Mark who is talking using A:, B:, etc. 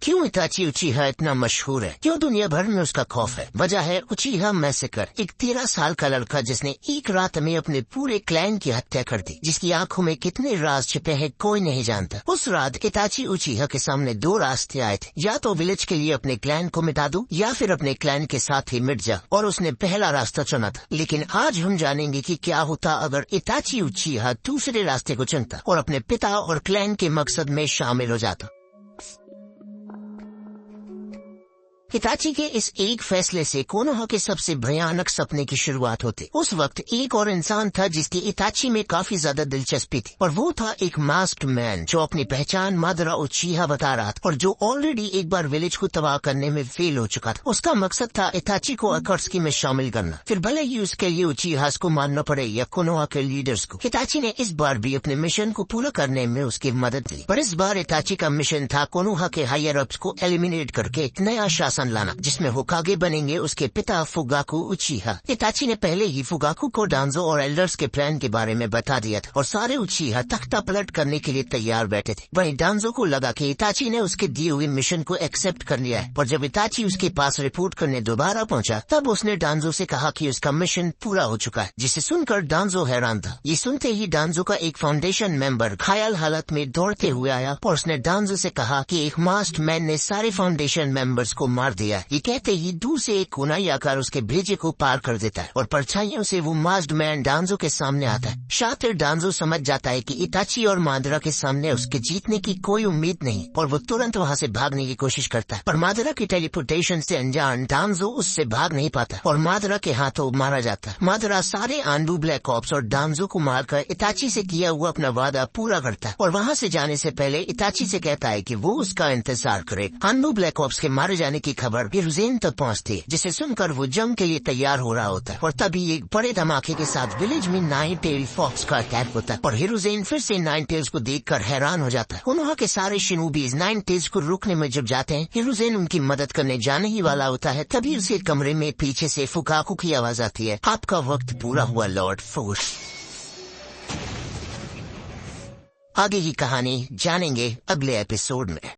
A: क्यों इताची उचीहा इतना मशहूर है, क्यों दुनिया भर में उसका खौफ है? वजह है उचीहा मैसेकर, एक 13 साल का लड़का जिसने एक रात में अपने पूरे क्लैन की हत्या कर दी, जिसकी आंखों में कितने राज छिपे हैं कोई नहीं जानता। उस रात इताची उचीहा के सामने दो रास्ते आए थे, या तो विलेज के लिए अपने क्लैन को मिटा दूं या फिर अपने क्लैन के साथ ही मिट जा, और उसने पहला रास्ता चुना था। लेकिन आज हम जानेंगे कि क्या होता अगर इताची उचीहा दूसरे रास्ते को चुनता और अपने पिता और क्लैन के मकसद में शामिल हो जाता। हिताची के इस एक फैसले से कोनोहा के सबसे भयानक सपने की शुरुआत होती। उस वक्त एक और इंसान था जिसकी इताची में काफी ज्यादा दिलचस्पी थी, और वो था एक मास्क्ड मैन जो अपनी पहचान मादरा उचीहा बता रहा था, और जो ऑलरेडी एक बार विलेज को तबाह करने में फेल हो चुका था। उसका मकसद था इताची को अकर्स्की में शामिल करना, फिर भले ही उसके लिए उचीहास को मानना पड़े या कोनोहा के लीडर्स को। हिताची ने इस बार भी अपने मिशन को पूरा करने में उसकी मदद दी, पर इस बार इताची का मिशन था कोनोहा के हायर अप्स को एलिमिनेट करके एक नया शासन लाना, जिसमें होकागे बनेंगे उसके पिता फुगाकू उचीहा। इताची ने पहले ही फुगाकू को डांजो और एल्डर्स के प्लान के बारे में बता दिया था, और सारे उचीहा तख्ता पलट करने के लिए तैयार बैठे थे। वहीं डांजो को लगा कि इताची ने उसके दिए हुए मिशन को एक्सेप्ट कर लिया है, पर जब इताची उसके पास रिपोर्ट करने दोबारा पहुंचा तब उसने डांजो से कहा कि उसका मिशन पूरा हो चुका है, जिसे सुनकर डांजो हैरान था। ये सुनते ही डांजो का एक फाउंडेशन मेंबर घायल हालत में दौड़ते हुए आया, और उसने डांजो से कहा कि एक मास्क्ड मैन ने सारे फाउंडेशन मेंबर्स को मार दिया। ये कहते ही दूर से एक कोनाई आकर उसके भेजे को पार कर देता है, और परछाइयों से वो मास्क्ड मैन डांजो के सामने आता है। शातिर डांजो समझ जाता है कि इताची और मादरा के सामने उसके जीतने की कोई उम्मीद नहीं, और वो तुरंत वहाँ से भागने की कोशिश करता है, पर मादरा की टेलीपोर्टेशन से अनजान डांजो उससे भाग नहीं पाता और मादरा के हाथों मारा जाता है। मादरा सारे आंडू ब्लैक ऑप्स और डांजो को मारकर इताची से किया हुआ अपना वादा पूरा करता है, और वहाँ से जाने से पहले इताची से कहता है कि वो उसका इंतजार करे। आंडू ब्लैक ऑप्स के मारे जाने की खबर हिरुज़ेन तक पहुंचती है, जिसे सुनकर वो जंग के लिए तैयार हो रहा होता है, और तभी एक बड़े धमाके के साथ विलेज में नाइन टेल फॉक्स का अटैक होता है, और हिरुज़ेन फिर से नाइन टेल्स को देखकर हैरान हो जाता है। कोनोहा के सारे शिनोबीज नाइन टेल्स को रोकने में जब जाते हैं, हिरुज़ेन उनकी मदद करने जाने ही वाला होता है, तभी उसे कमरे में पीछे से फुगाकू की आवाज आती है, आपका वक्त पूरा हुआ लॉर्ड फोर्स। आगे की कहानी जानेंगे अगले एपिसोड में।